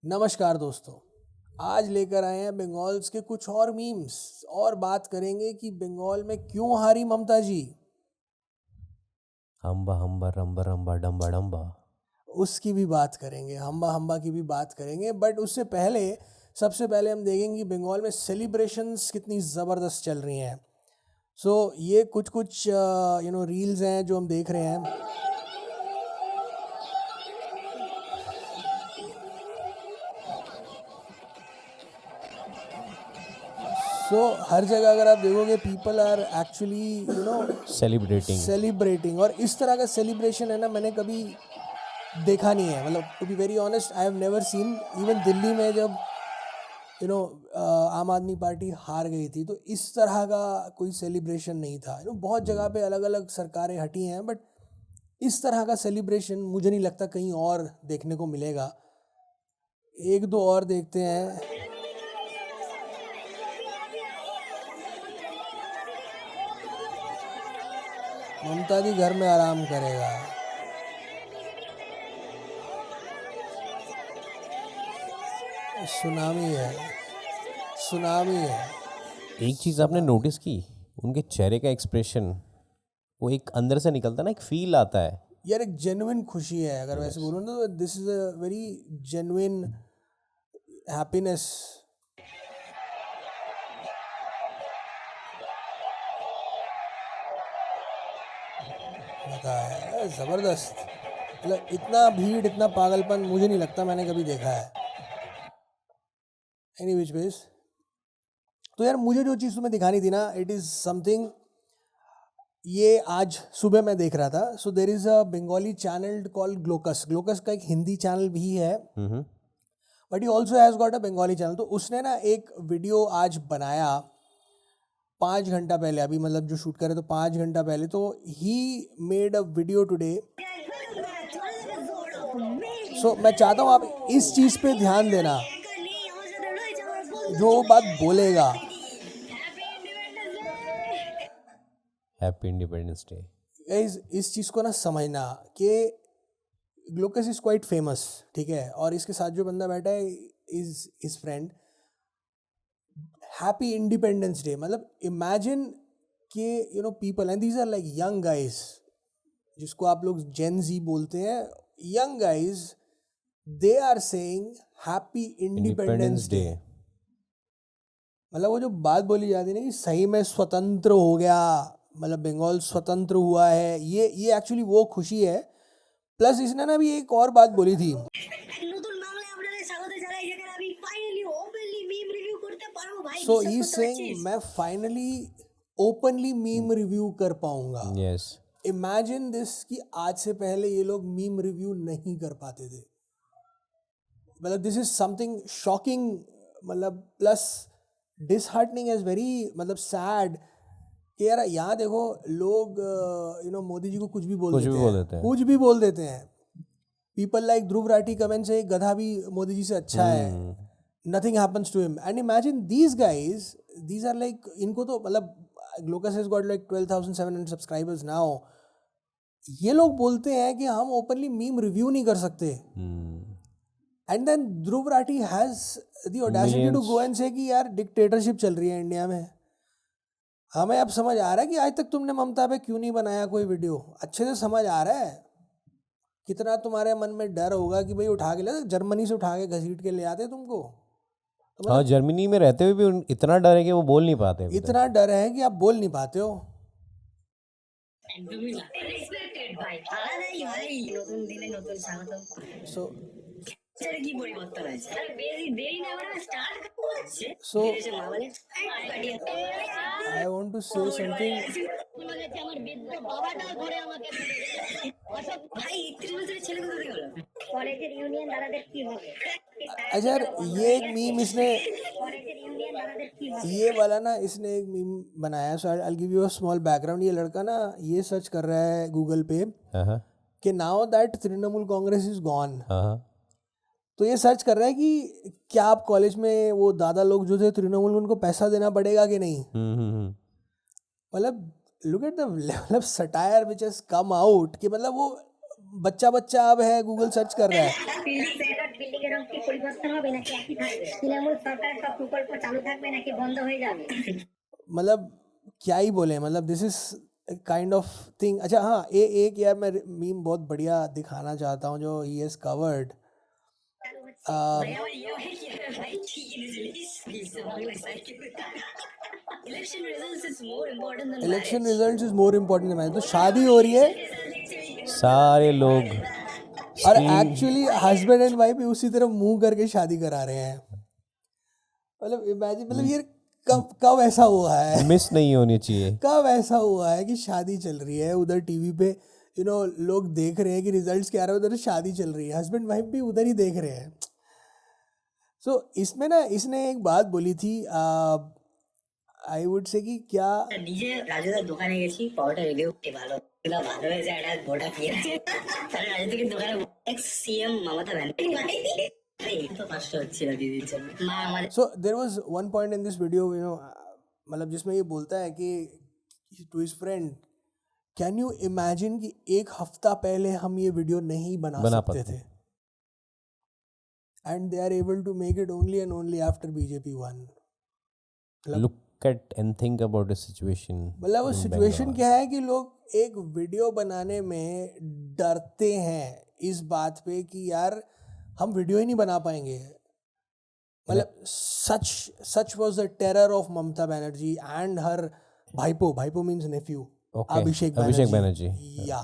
नमस्कार दोस्तों। आज लेकर आए हैं बंगाल्स के कुछ और मीम्स और बात करेंगे कि बंगाल में क्यों हारी ममता जी। हम्बा हम्बा रम्बा रम्बा डम्बा डम्बा। उसकी भी बात करेंगे, हम्बा हम्बा की भी बात करेंगे, बट उससे पहले सबसे पहले हम देखेंगे कि बंगाल में सेलिब्रेशंस कितनी ज़बरदस्त चल रही हैं। ये कुछ रील्स हैं जो हम देख रहे हैं। हर जगह अगर आप देखोगे पीपल आर एक्चुअली सेलिब्रेटिंग और इस तरह का सेलिब्रेशन है ना, मैंने कभी देखा नहीं है। मतलब to be very honest, I have never seen. Even Delhi में जब आम आदमी पार्टी हार गई थी तो इस तरह का कोई सेलिब्रेशन नहीं था। बहुत जगह पे अलग अलग सरकारें हटी हैं, बट इस तरह का सेलिब्रेशन मुझे नहीं लगता कहीं और देखने को मिलेगा। एक दो और देखते हैं। ममता जी घर में आराम करेगा। सुनामी है। एक चीज़ आपने नोटिस की, उनके चेहरे का एक्सप्रेशन, वो एक अंदर से निकलता ना, एक फील आता है यार, एक जेन्युइन खुशी है। अगर वैसे बोलूँ तो this is a very genuine happiness. ज़बरदस्त। मतलब इतना भीड़, इतना पागलपन मुझे नहीं लगता मैंने कभी देखा है। एनी विच वेज, तो यार मुझे जो चीज़ तुम्हें दिखानी थी ना, इट इज़ समथिंग। ये आज सुबह मैं देख रहा था। So there is a Bengali channel called Glocus. Glocus का एक हिंदी चैनल भी है, but he also has got a Bengali channel. तो उसने ना एक वीडियो आज बनाया 5 घंटा पहले, अभी मतलब जो शूट करे तो 5 घंटा पहले। तो he made a video today. मैं चाहता हूँ आप इस चीज़ पे ध्यान देना, जो बात बोलेगा। Happy independence day. इस चीज़ को ना समझना कि ग्लोकस इज़ क्वाइट फेमस, ठीक है, और इसके साथ जो बंदा बैठा है is his friend. Happy independence day, मतलब इमेजिन कि people and these are like young guys, जिसको आप लोग जेन जी बोलते हैं, young guys, they are saying happy independence day. मतलब वो जो बात बोली जाती है ना कि सही में स्वतंत्र हो गया, मतलब बंगाल स्वतंत्र हुआ है, ये एक्चुअली वो खुशी है। प्लस इसने ना भी एक और बात बोली थी। सो ही सेइंग मैं फाइनली ओपनली मीम रिव्यू कर पाऊंगा। यस। इमेजिन दिस कि आज से पहले ये लोग मीम रिव्यू नहीं कर पाते थे। मतलब दिस इज समथिंग शॉकिंग, मतलब प्लस डिसहार्टनिंग एज वेरी, मतलब सैड कि यार यहाँ देखो लोग मोदी जी को कुछ भी बोल देते हैं। People like Dhruv Rathee comment से गधा भी मोदी जी से अच्छा है, nothing happens to him. And imagine these guys, these are like, इनको तो मतलब Glocus has got like 12,700 subscribers now. ये लोग बोलते हैं कि हम ओपनली मीम रिव्यू नहीं कर सकते। And then Dhruv Rathee has the audacity to go and say कि यार डिक्टेटरशिप चल रही है इंडिया में। हमें अब समझ आ रहा है कि आज तक तुमने ममता पे क्यों नहीं बनाया कोई वीडियो। अच्छे से समझ आ रहा है। कितना तुम्हारे मन में डर होगा कि भाई उठा के ले, जर्मनी से उठा के घसीट के ले आते तुमको। तो हाँ, जर्मनी में रहते हुए भी इतना डर है कि वो बोल नहीं पाते। इतना डर है कि आप बोल नहीं पाते हो। सो I want to say something. अच्छा यार, ये एक मीम इसने, ये वाला ना इसने एक मीम बनाया। So I will give you a small background. ये लड़का ना ये सर्च कर रहा है गूगल पे कि now that Trinamool Congress is gone. तो ये सर्च कर रहा है कि क्या आप कॉलेज में वो दादा लोग जो थे तृणमूल, उनको पैसा देना पड़ेगा कि नहीं। मतलब look at the level of satire which has come out कि मतलब वो बच्चा अब है, गूगल सर्च कर रहा है। পরিবর্তন হবে নাকি একই থাকবে? তৃণমূল সরকার সব প্রকল্প চালু থাকবে নাকি বন্ধ হয়ে যাবে? मतलब क्या ही बोले, मतलब this is kind of thing. अच्छा हाँ, एक यार मैं मीम बहुत बढ़िया दिखाना चाहता हूँ जो he has covered. Election results is more important then marriage. तो शादी हो रही है सारे लोग और एक्चुअली हस्बैंड एंड वाइफ उसी तरफ मुंह करके शादी करा रहे हैं. मतलब इमेजिन, मतलब ये कब ऐसा हुआ है, मिस नहीं होनी चाहिए. कब ऐसा हुआ है कि शादी चल रही है उधर टीवी पे, लोग देख रहे हैं कि रिजल्ट्स क्या आ रहे हैं, उधर शादी चल रही है, हस्बैंड वाइफ भी उधर ही देख रहे हैं. सो इसमें ना इसने एक बात बोली थी, आई वुड से कि क्या নিজে রাজুদার দোকানে গেছি, পাউডার রিভিউ ভালো ছিল, ভালো হয়েছে, একটা গোটা কিনেছে। তাহলে রাজু থেকে দোকানে এক্স সিএম মমতা ব্যানার্জি তো কষ্ট হচ্ছিল দিদির জন্য। মা আমাদের so there was one point in this video, मतलब जिसमें ये बोलता है कि to his friend, can you imagine कि एक हफ्ता पहले हम ये वीडियो नहीं बना सकते थे, and they are able to make it only and only after BJP won. Look at and think about the situation. मतलब वो सिचुएशन क्या है कि लोग एक वीडियो बनाने में डरते हैं इस बात पे कि यार हम वीडियो ही नहीं बना पाएंगे. मतलब such was the terror of Mamata Banerjee and her भाईपो मींस नेफ्यू, अभिषेक बनर्जी. या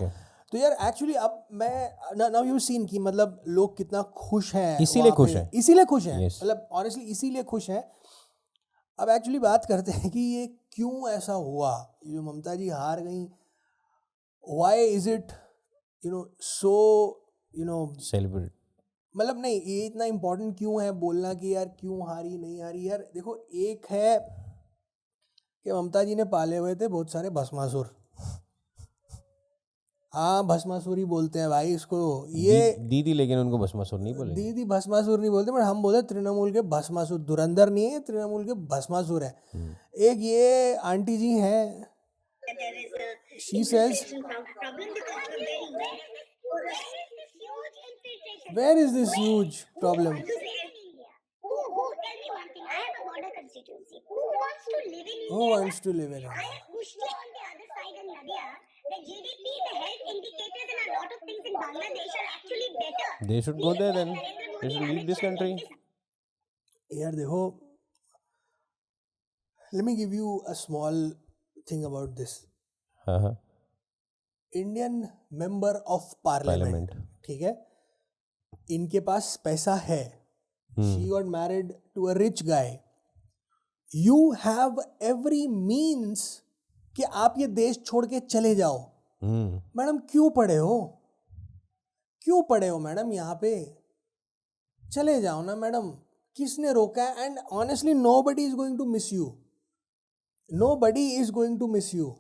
तो यार एक्चुअली अब मैं नाउ यू सीन कि मतलब लोग कितना खुश हैं, इसीलिए खुश हैं. Yes. मतलब ऑनेस्टली इसीलिए खुश हैं. अब एक्चुअली बात करते हैं कि ये क्यों ऐसा हुआ, जो ममता जी हार गई, why is it so celebrate. मतलब नहीं, ये इतना इम्पोर्टेंट क्यों है बोलना कि यार क्यों हारी नहीं हारी. यार देखो, एक है कि ममता जी ने पाले हुए थे बहुत सारे भस्मासुर. हाँ, भस्मासुर ही बोलते हैं भाई इसको. ये दीदी लेकिन उनको भस्मासुर नहीं बोले. दीदी भस्मासुर नहीं बोलते, बट हम बोलते तृणमूल के भस्मासुर. धुरंधर नहीं है, तृणमूल के भस्मासुर है. एक ये आंटी जी हैं, she says, where is this huge problem. Who wants to live in India? The GDP, the health indicators, and a lot of things in Bangladesh are actually better. They should go there then. They should leave this country. यार देखो, let me give you a small thing about this. हाँ. Indian member of parliament, ठीक है, इनके पास पैसा है. She got married to a rich guy. You have every means कि आप ये देश छोड़ के चले जाओ. मैडम क्यों पढ़े हो मैडम, यहाँ पे चले जाओ ना मैडम. किसने रोका है? And honestly nobody is going to miss you.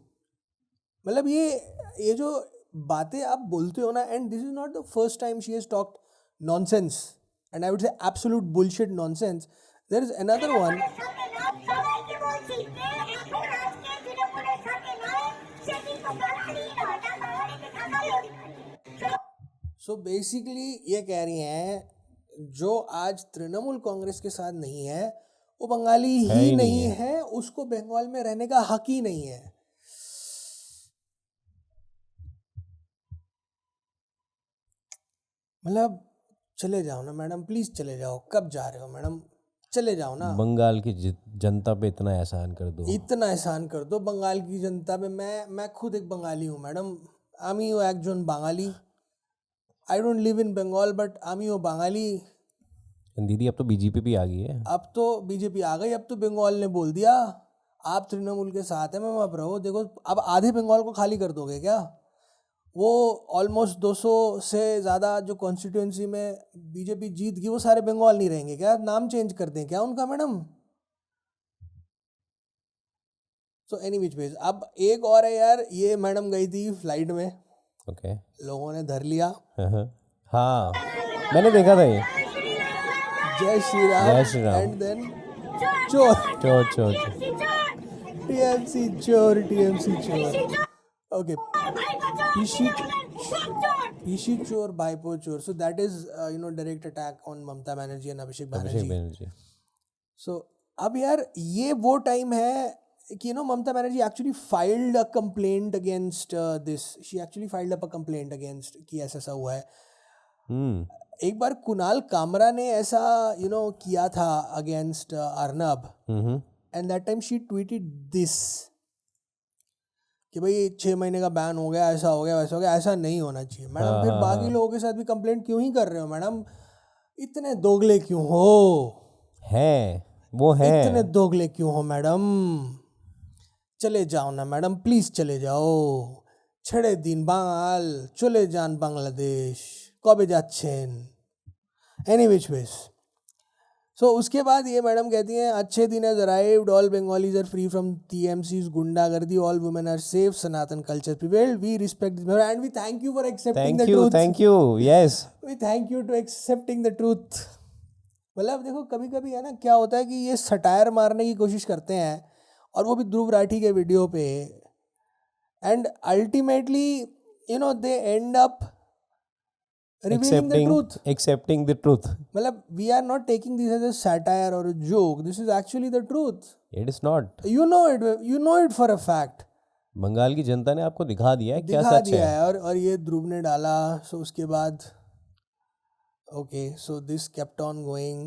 मतलब ये जो बातें आप बोलते हो ना, and this is not the first time she has talked nonsense, and I would say absolute bullshit nonsense. There is another one. So basically ये कह रही हैं, जो आज तृणमूल कांग्रेस के साथ नहीं है वो बंगाली ही नहीं है, उसको बंगाल में रहने का हक ही नहीं है. मतलब चले जाओ ना मैडम, प्लीज चले जाओ. कब जा रहे हो मैडम? चले जाओ ना. बंगाल की जनता पे इतना एहसान कर दो, बंगाल की जनता पे. मैं खुद एक बंगाली हूँ मैडम. आमियो एकजन Bengali. I don't live in Bengal but आमियो बांगाली. दीदी अब तो बीजेपी भी आ गई है. अब तो बीजेपी आ गई, अब तो बंगाल ने बोल दिया आप तृणमूल के साथ हैं, मैम अब रहो. देखो अब आधे बंगाल को खाली कर दोगे क्या? वो ऑलमोस्ट 200 से ज़्यादा जो कॉन्स्टिट्यूंसी में बीजेपी जीत गई, वो सारे बंगाल नहीं रहेंगे क्या? नाम चेंज कर दें क्या उनका madam? So any which ways, अब एक और है यार, ये मैडम गई थी फ्लाइट में. ओके. लोगों ने धर लिया. हाँ मैंने देखा था ये. जय श्री राम. एंड देन चोर. टीएमसी चोर. Okay. Pishi chor, Baipo chor. So that is, direct attack on Mamata Banerjee and Abhishek Abhishek Banerjee. Banerjee. So अब यार ये वो टाइम है कि Mamata Banerjee actually filed a complaint against this. She actually filed up a complaint against कि ऐसा ऐसा हुआ है. एक बार कुणाल कामरा ने ऐसा किया था against Arnab, and that time she tweeted this कि भाई 6 महीने का बैन हो गया, ऐसा हो गया, वैसा हो गया. ऐसा नहीं होना चाहिए मैडम. फिर बाकी लोगों के साथ भी कंप्लेंट क्यों ही कर रहे हो मैडम? इतने दोगले क्यों हो? इतने दोगले क्यों हो मैडम? चले जाओ ना मैडम, प्लीज चले जाओ. छड़े दिन बांगाल चले जान बांग्लादेश कबे जाच्छेन. Any which ways. सो उसके बाद ये मैडम कहती हैं Achhe Din has arrived, all Bengalis are free from TMC's गुंडागर्दी, all women are safe, Sanatan culture prevailed, we respect this and we thank you for accepting the truth. Thank you. Yes, we thank you to accepting the truth. मतलब देखो कभी कभी है ना क्या होता है कि ये सटायर मारने की कोशिश करते हैं, और वो भी ध्रुव राठी के वीडियो पे, and ultimately they and up revealing the truth. accepting the truth. मतलब we are not taking this as a satire or a joke. This is actually the truth. It is not. You know it for a fact. Bengal की जनता ने आपको दिखा दिया है क्या दिखा सच दिया है. है. और ये ध्रुव ने डाला. सो उसके बाद okay, so this kept on going.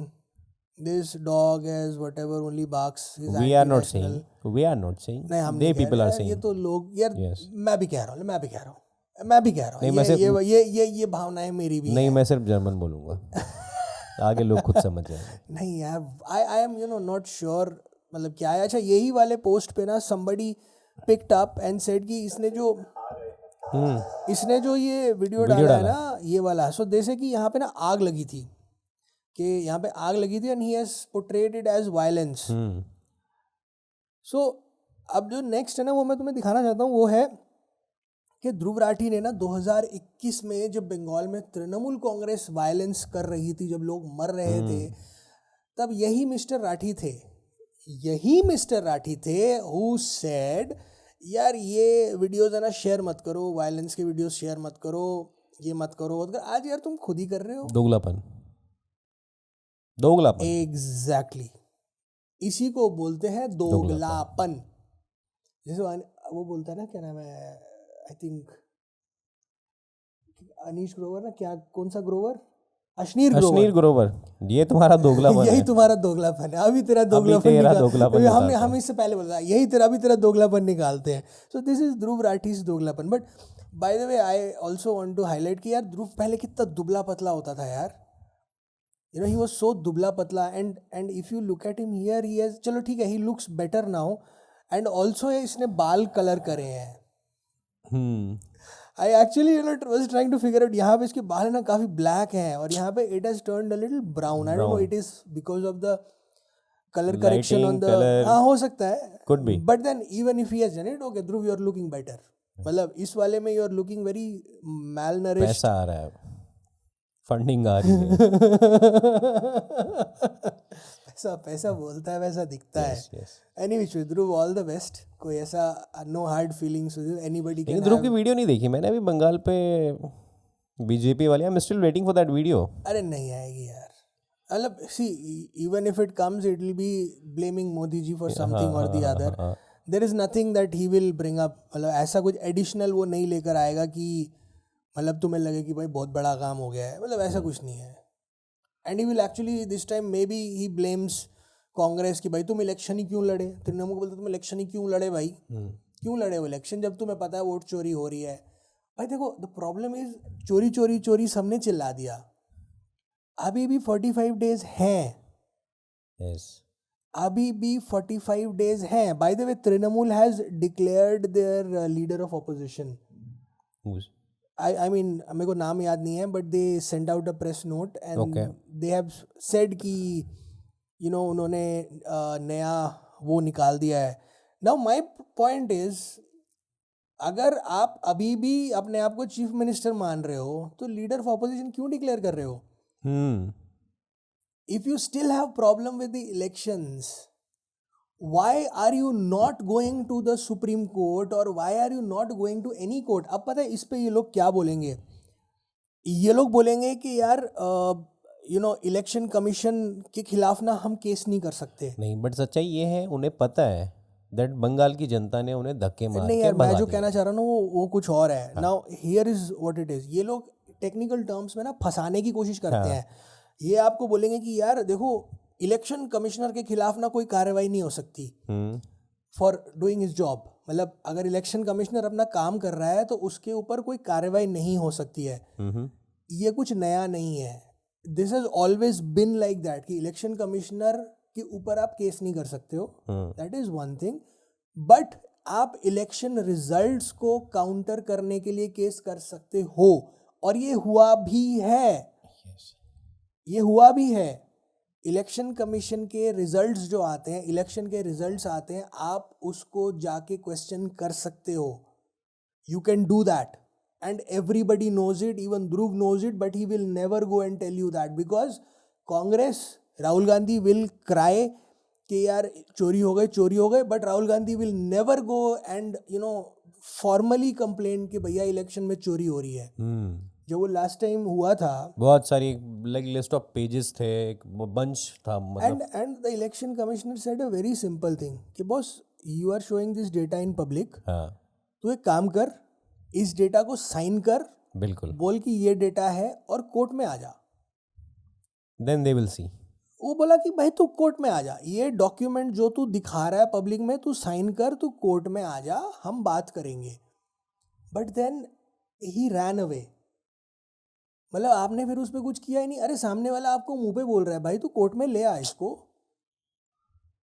This dog has whatever only barks. We are not saying. नहीं हम They नहीं people कह are रहे. saying. ये तो लोग यार. Yes. मैं भी कह रहा हूँ. ये भावनाएं मेरी भी नहीं, मैं सिर्फ जर्मन बोलूंगा. आगे लोग खुद समझ जाएंगे. नहीं यार, आई एम नॉट श्योर मतलब क्या है. अच्छा, यही वाले पोस्ट पे ना somebody picked up and said कि इसने जो ये वीडियो डाला है ना ये वाला, सो जैसे कि यहाँ पे ना आग लगी थी, कि यहाँ पे आग लगी थी, and he has portrayed it as violence. So अब जो नेक्स्ट है ना वो मैं तुम्हें दिखाना चाहता हूँ, वो है कि ध्रुव राठी ने ना 2021 में जब बंगाल में तृणमूल कांग्रेस वायलेंस कर रही थी, जब लोग मर रहे थे, तब यही मिस्टर राठी थे हु सेड यार ये वीडियोस है ना शेयर मत करो, वायलेंस के वीडियोस शेयर मत करो, ये मत करो. आज यार तुम खुद ही कर रहे हो. दोगलापन. एग्जैक्टली. इसी को बोलते हैं दोगलापन. जैसे वो बोलता है ना, क्या नाम है, आई थिंक अनीश ग्रोवर ना, क्या कौन सा ग्रोवर, अश्नीर ग्रोवर. ये तुम्हारा दोगलापन यही तुम्हारा दोगलापन है. अभी तेरा दोगलापन हम इससे पहले बोल रहा यही तेरा दोगलापन निकालते हैं. So this is Dhruv Rathee's दोगलापन. But by the way I also want to highlight कि यार ध्रुव पहले कितना दुबला पतला होता था यार. ही वाज सो दुबला पतला, and if you look at him here he has, चलो ठीक है, he looks better now, and also इसने बाल कलर करे हैं. I actually was trying to figure out, यहाँ पे इसके बाल ना काफी ब्लैक हैं, और यहाँ पे it has turned a little brown. I don't know, it is because of the color correction on the, हाँ हो सकता है, could be. But then even if he has done it, okay Dhruv, you are looking better. मतलब इस वाले में you are looking very malnourished. पैसा आ रहा है, फंडिंग आ रही है. पैसा बोलता है वैसा दिखता है. Anyway, Dhruv, all the best. कोई ऐसा no hard feelings with you. Anybody can. ध्रुव की वीडियो नहीं देखी मैंने अभी बंगाल पे बीजेपी वाले. I'm still waiting for that video. अरे नहीं आएगी यार. मतलब see, even if it comes, it will be blaming Modi ji for something or the other. There is nothing that he will bring up. मतलब ऐसा कुछ additional वो नहीं लेकर आएगा कि मतलब तुम्हें लगे कि भाई बहुत बड़ा काम हो गया है. मतलब ऐसा कुछ नहीं है. And he will actually this time maybe he blames Congress कि भाई तुम इलेक्शन ही क्यों लड़े. तृणमूल को बोलते तुम इलेक्शन ही क्यों लड़े भाई, क्यों लड़े वो इलेक्शन जब तुम्हें पता है वोट चोरी हो रही है. भाई देखो, द प्रॉब्लम इज चोरी सबने चिल्ला दिया. अभी भी 45 डेज हैं. अभी भी 45 डेज हैं. Bye the way, Trinamool has declared there leader of opposition. I mean मेरे को नाम याद नहीं है, but they sent out a press note and they have said कि उन्होंने नया वो निकाल दिया है. Now my point is, अगर आप अभी भी अपने आप को चीफ मिनिस्टर मान रहे हो तो लीडर ऑफ ऑपोजिशन क्यों डिक्लेयर कर रहे हो? If you still have problem with the elections, why are you not going to the Supreme Court or why are you not going to any court? अब पता है इस पे ये लोग क्या बोलेंगे? ये लोग बोलेंगे कि यार इलेक्शन कमीशन के खिलाफ ना हम केस नहीं कर सकते. नहीं, बट सच्चाई ये है, उन्हें पता है दैट बंगाल की जनता ने उन्हें धक्के मार नहीं के यार, मैं भगा जो दिया. कहना चाह रहा हूँ ना वो कुछ और है. Now here is what it is. ये लोग टेक्निकल टर्म्स में ना फंसाने की कोशिश करते हैं. ये आपको बोलेंगे कि यार देखो, इलेक्शन कमिश्नर के खिलाफ ना कोई कार्रवाई नहीं हो सकती फॉर डूइंग हिज जॉब. मतलब अगर इलेक्शन कमिश्नर अपना काम कर रहा है तो उसके ऊपर कोई कार्रवाई नहीं हो सकती है. ये कुछ नया नहीं है. This has always been like that कि इलेक्शन कमिश्नर के ऊपर आप केस नहीं कर सकते हो. That is one thing. But आप इलेक्शन रिजल्ट्स को काउंटर करने के लिए केस कर सकते हो. और ये हुआ भी है. ये हुआ भी है. इलेक्शन कमीशन के रिजल्ट्स जो आते हैं, इलेक्शन के रिजल्ट्स आते हैं, आप उसको जाके क्वेश्चन कर सकते हो. You can do that and everybody knows it. Even Dhruv knows it, but he will never go and tell you that because Congress, Rahul Gandhi will cry कि यार चोरी हो गए, but Rahul Gandhi will never go and formally complain कि भैया election में चोरी हो रही है. जब वो लास्ट टाइम हुआ था, बहुत सारी लिस्ट ऑफ पेजेस थे, एक बंच था, मतलब and the election commissioner said a very simple thing कि boss, you are showing this data in public. तू एक काम कर, इस डेटा को साइन कर, बिल्कुल बोल कि ये डेटा है और कोर्ट में आ जा. Then they will see. वो बोला कि भाई तू कोर्ट में आ जा, ये डॉक्यूमेंट जो तू दिखा रहा है पब्लिक में, तू साइन कर, तू कोर्ट में आ जा, हम बात करेंगे. But then he ran away. मतलब आपने फिर उस पर कुछ किया ही नहीं. अरे सामने वाला आपको मुंह पे बोल रहा है भाई तू कोर्ट में ले आ इसको.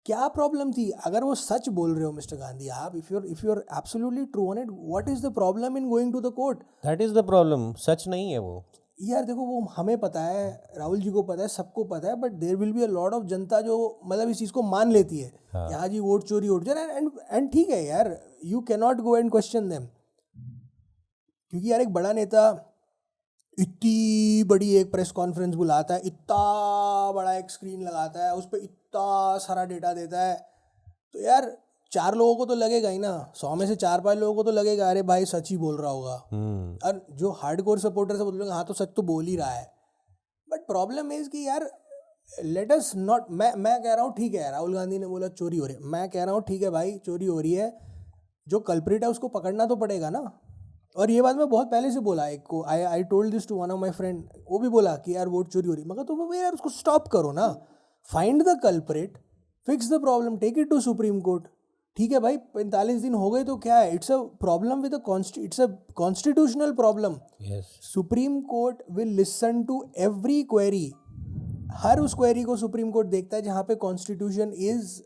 क्या प्रॉब्लम थी? अगर वो सच बोल रहे हो मिस्टर गांधी आप, if you are absolutely true on it, what is the problem in going to the court? That is the problem. सच नहीं है वो. यार देखो, वो हमें पता है, राहुल जी को पता है, सबको पता है, but there will be a lot of जनता जो मतलब इस चीज़ को मान लेती है. हाँ जी, वोट चोरी एंड ठीक है यार, you can not go and question them. क्योंकि यार एक बड़ा नेता इतनी बड़ी एक प्रेस कॉन्फ्रेंस बुलाता है, इतना बड़ा एक स्क्रीन लगाता है, उस पर इतना सारा डेटा देता है, तो यार 4 लोगों को तो लगेगा ही ना. 100 में से 4-5 लोगों को तो लगेगा अरे भाई सच ही बोल रहा होगा. और जो हार्डकोर सपोर्टर से बोलेंगे हाँ तो सच तो बोल ही रहा है. बट प्रॉब्लम इज कि यार लेट अस नॉट, मैं कह रहा हूँ ठीक है, राहुल गांधी ने बोला चोरी हो रही है, मैं कह रहा हूँ ठीक है भाई चोरी हो रही है, जो कल्प्रिट है उसको पकड़ना तो पड़ेगा ना. और ये बात मैं बहुत पहले से बोला एक को, I told this to one of my friend. वो भी बोला कि यार वोट चोरी हो रही है. मगर तो वो यार उसको स्टॉप करो ना, find the culprit, fix the problem, take it to supreme court. ठीक है भाई, 45 दिन हो गए तो क्या है? It's a problem with it's a constitutional problem. Supreme court will listen to every query. हर उस क्वेरी को सुप्रीम कोर्ट देखता है जहाँ पे constitution is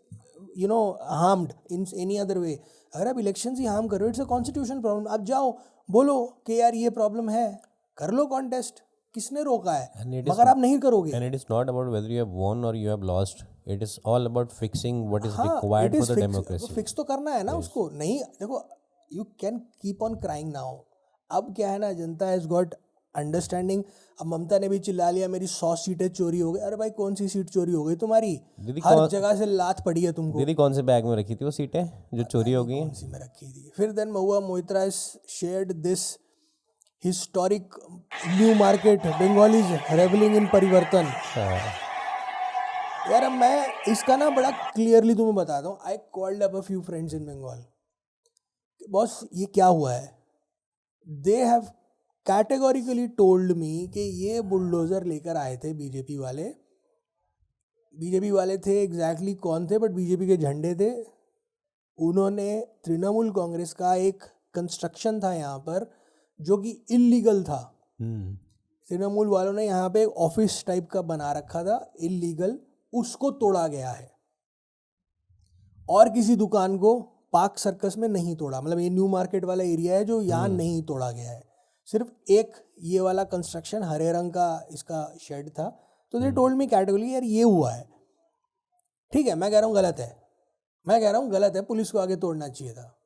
harmed in any other way. अगर आप इलेक्शन ही हार्म कर रहे हो, इट्स अ कॉन्स्टिट्यूशनल प्रॉब्लम. आप जाओ बोलो कि यार ये प्रॉब्लम है, कर लो कॉन्टेस्ट, किसने रोका है? मगर आप नहीं करोगे. And it is not about whether you have won or you have lost. It is all about fixing what is required for the democracy. Fix तो करना है ना उसको. नहीं देखो, you can keep on crying now. अब क्या है ना, जनता has got अंडरस्टैंडिंग. अब ममता ने भी चिल्ला लिया मेरी 100 सीटें चोरी हो गई. अरे भाई कौन सी सीट चोरी हो गई तुम्हारी? हर जगह से लात पड़ी है तुमको. दीदी कौन से बैग में रखी थी वो सीटें जो चोरी हो गई हैं? कौन सी में रखी थी? फिर then Mahua Moitra shared this historic New Market, Bengalis revelling in परिवर्तन. यार अब मैं इसका ना बड़ा क्लियरली तुम्हें बताता हूँ. I called up a few friends in Bengal. Boss ये क्या हुआ है? They have categorically told me कि ये बुलडोज़र लेकर आए थे बीजेपी वाले. बीजेपी वाले थे, एग्जैक्टली कौन थे, बट बीजेपी के झंडे थे. उन्होंने तृणमूल कांग्रेस का एक कंस्ट्रक्शन था यहाँ पर जो कि इल्लीगल था. तृणमूल वालों ने यहाँ पे एक ऑफिस टाइप का बना रखा था इल्लीगल, उसको तोड़ा गया है. और किसी दुकान को पार्क सर्कस में नहीं तोड़ा. मतलब ये न्यू मार्केट वाला एरिया है जो यहाँ नहीं तोड़ा गया है. सिर्फ एक ये वाला कंस्ट्रक्शन हरे रंग का इसका शेड था. तो दे टोल्ड मी कैटेगोरी यार ये हुआ है. ठीक है, मैं कह रहा हूँ गलत है, मैं कह रहा हूँ गलत है, पुलिस को आगे तोड़ना चाहिए था.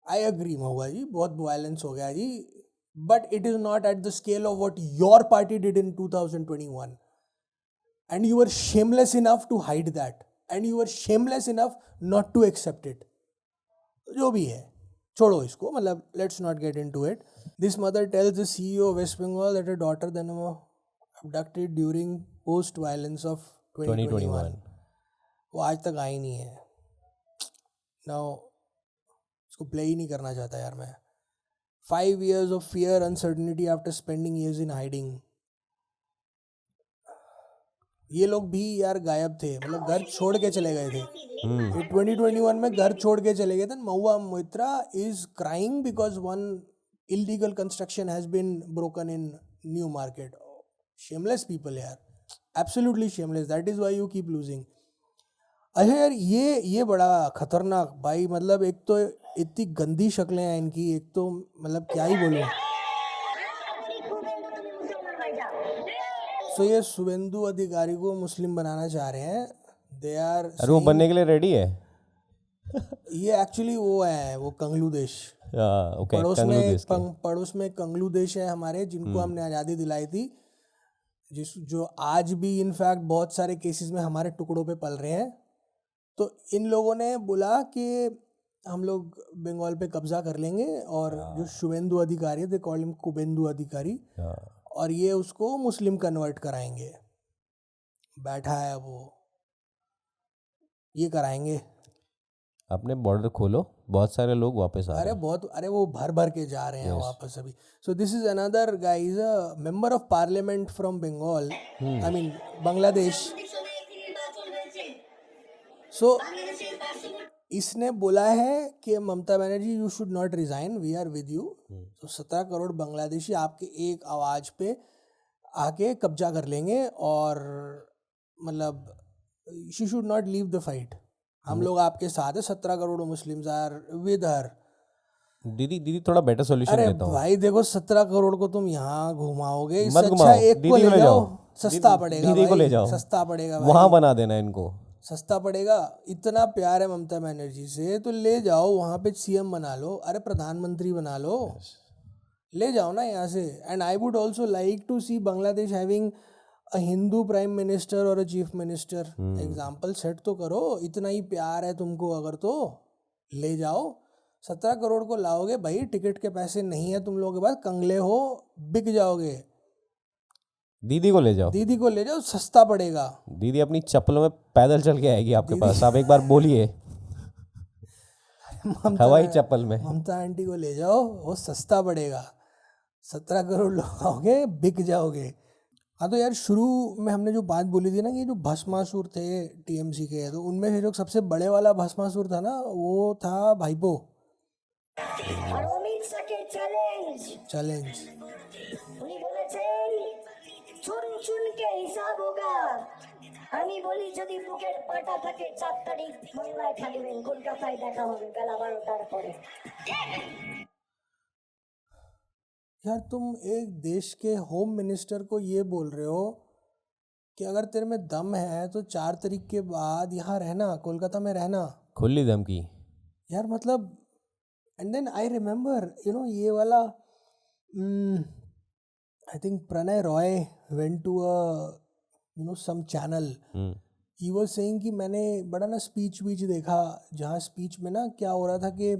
आई एग्री महुआ जी, बहुत वायलेंस हो गया जी, but it is not at the scale of what your party did in 2021 and you were shameless enough to hide that. And you are shameless enough not to accept it. जो भी है छोड़ो इसको, मतलब let's not get into it. This mother tells the CEO of West Bengal that a daughter then abducted during post violence of 2021. वो आज तक आई नहीं है. नाउ इसको प्ले ही नहीं करना चाहता यार मैं. 5 years of fear, uncertainty after spending years in hiding. ये लोग भी यार गायब थे, मतलब घर छोड़ के चले गए थे. ये 2021 में घर छोड़ के चले गए थे. Mahua Moitra is crying because one illegal construction has been broken in New Market. Shameless people यार, absolutely shameless. That is why you keep losing. अच्छा यार ये बड़ा खतरनाक भाई, मतलब एक तो इतनी गंदी शक्लें हैं इनकी, एक तो मतलब क्या ही बोलूं. सो ये शुभेंदु अधिकारी को मुस्लिम बनाना चाह रहे हैं. दे आर, अरे वो बनने के लिए रेडी है. ये एक्चुअली वो है, वो कंगलू देश. ओके, कंगलू देश के पड़ोस में कंगलू देश है हमारे, जिनको हमने आज़ादी दिलाई थी, जो आज भी इनफैक्ट बहुत सारे केसेस में हमारे टुकड़ों पे पल रहे हैं. तो इन लोगों ने बोला कि हम लोग बंगाल पे कब्जा कर लेंगे, और जो शुभेंदु अधिकारी, दे कॉल हिम कुबेंदु अधिकारी, और ये उसको मुस्लिम कन्वर्ट कराएंगे. बैठा है वो, ये कराएंगे. अपने बॉर्डर खोलो, बहुत सारे लोग वापस आ रहे हैं. अरे वो भर के जा रहे हैं वापस अभी. So this is another guy, is a member of parliament from Bengal, I mean Bangladesh. So इसने बोला है कि Mamata Banerjee you should not resign, we are with you. तो 17 करोड़ बांग्लादेशी आपके एक आवाज़ पे आके कब्जा कर लेंगे, और मतलब she should not leave the fight. हम लोग आपके साथ है. 17 crore Muslims are with her. Didi थोड़ा बेटर सॉल्यूशन देता हूं. भाई देखो, 17 करोड़ को तुम यहाँ घुमाओगे, इससे अच्छा एक को ले जाओ, सस्ता पड़ेगा. दीदी को ले जाओ, सस्ता पड़ेगा, वहां बना देना इनको, सस्ता पड़ेगा. इतना प्यार है ममता बनर्जी से, तो ले जाओ वहाँ पे सीएम बना लो. अरे प्रधानमंत्री बना लो, ले जाओ ना यहाँ से. And I would also like to see Bangladesh having a Hindu prime minister और a chief minister. Example set तो करो. इतना ही प्यार है तुमको अगर, तो ले जाओ. 17 करोड़ को लाओगे भाई, टिकट के पैसे नहीं है तुम लोगों के पास, कंगले हो, बिक जाओगे. दीदी को ले जाओ, सस्ता पड़ेगा. दीदी अपनी चप्पलों में पैदल चल के आएगी आपके पास. आप एक बार बोलिए, हवाई चप्पल में. ममता आंटी को ले जाओ, वो सस्ता पड़ेगा. 17 करोड़ लोग आओगे, बिक जाओगे. हाँ तो यार, शुरू में हमने जो बात बोली थी ना, कि जो भस्मासुर थे टीएमसी के, तो उनमें से जो सबसे बड़े वाला भस्मासुर था ना, वो था भाईपो. चैलेंज চুনকে হিসাব হোগা. আমি বলি যদি বুকের পাটা থাকে 4 তারিখ বাংলায় থাকবেন, কলকাতায় দেখা হবে বেলা 12টার পরে. यार तुम एक देश के होम मिनिस्टर को ये बोल रहे हो कि अगर तेरे में दम है तो 4 तारीख के बाद यहाँ रहना, कोलकाता में रहना. खुली धमकी यार, मतलब. एंड देन आई रिमेम्बर ये वाला, I think Pranay Roy went to a some channel. He was saying कि मैंने बड़ा ना स्पीच देखा, जहाँ स्पीच में ना क्या हो रहा था कि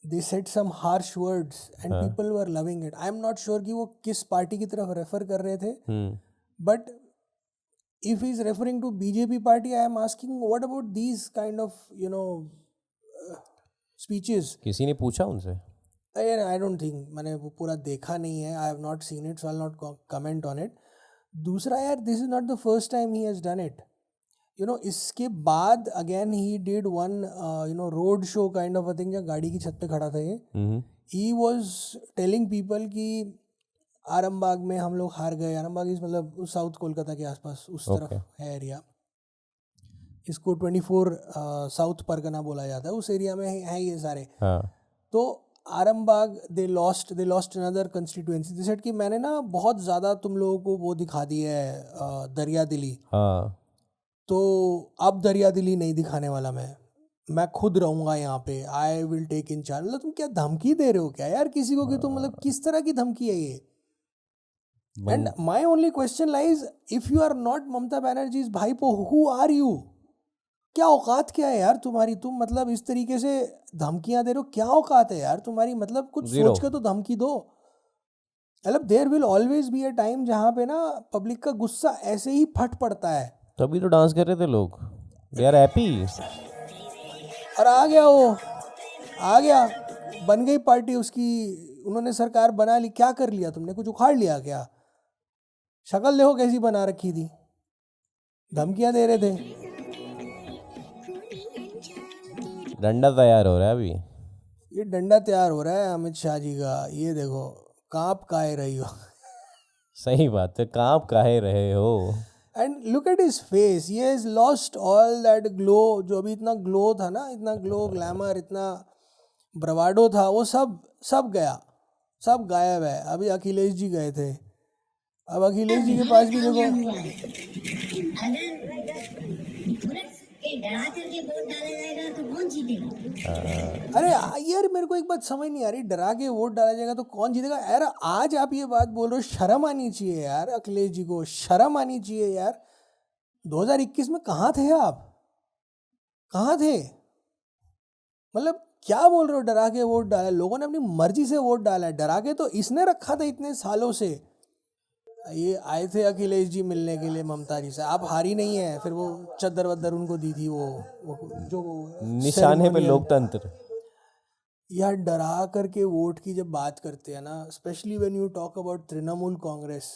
they said some harsh words and people were loving it. I am not sure कि वो किस पार्टी की तरफ रेफर कर रहे थे, but if he is referring to BJP party, I am asking what about these kind of speeches. किसी ने पूछा उनसे? I don't think, मैंने वो पूरा देखा नहीं है. I have not seen it, so I'll not comment on it. दूसरा यार, this is not the first time he has done it. इसके बाद again he did one road show kind of a thing, जहाँ गाड़ी की छत पे खड़ा था ये. He was telling people कि आरामबाग में हम लोग हार गए. आरामबाग इस मतलब साउथ कोलकाता के आसपास उस तरफ है एरिया. इसको 24 साउथ परगना बोला जाता है. उस एरिया में है ये सारे. तो Arambagh they lost another constituency. They said कि मैंने ना बहुत ज़्यादा तुम लोगों को वो दिखा दी है, दरिया दिली. तो अब दरिया दिली नहीं दिखाने वाला मैं खुद रहूँगा यहाँ पे. I will take in charge. मतलब तुम क्या धमकी दे रहे हो क्या यार किसी को, कि तुम मतलब किस तरह की धमकी है ये? And my only question lies, if you are not Mamata Banerjee's भाईपो, who are you? क्या औकात क्या है यार तुम्हारी? तुम मतलब इस तरीके से धमकियां दे रहे हो, क्या औकात है यार तुम्हारी? मतलब कुछ सोच के तो धमकी दो। मतलब there will always be a time जहाँ पे ना पब्लिक का गुस्सा ऐसे ही फट पड़ता है। तभी तो डांस कर रहे थे लोग, दे आर हैप्पी। और आ गया वो, आ गया, बन गई पार्टी उसकी, उन्होंने सरकार बना ली। क्या कर लिया तुमने? कुछ उखाड़ लिया क्या? शक्ल देखो कैसी बना रखी थी, धमकियां दे रहे थे। डंडा तैयार हो रहा है अभी। ये डंडा तैयार हो रहा है अमित शाह जी का, ये देखो कांप काहे रही हो। सही बात है, कांप काहे रहे हो। And look at his face, he has lost all that glow. जो अभी इतना ग्लो था ना, इतना ग्लो, ग्लैमर, इतना ब्रवाडो था, वो सब गया, सब गायब है। अभी अखिलेश जी गए थे, अब अखिलेश जी के पास भी देखो। डरा करके वोट डाला जाएगा तो कौन जीतेगा? अरे यार मेरे को एक बात समझ नहीं आ रही, डरा के वोट डाला जाएगा तो कौन जीतेगा? यार आज आप ये बात बोल रहे हो, शर्म आनी चाहिए यार, अखिलेश जी को शर्म आनी चाहिए यार। 2021 में कहाँ थे आप? कहाँ थे? मतलब क्या बोल रहे हो? डरा के वोट डाला, लोगों ने अपनी मर्जी से वोट डाला है। डरा के तो इसने रखा था इतने सालों से। ये आए थे अखिलेश जी मिलने के लिए ममता जी से, आप हारी नहीं है। फिर वो चद्दर वद्दर उनको दी थी, वो जो निशाने पे लोकतंत्र। यार डरा करके वोट की जब बात करते हैं ना, specially when you talk about Trinamool Congress,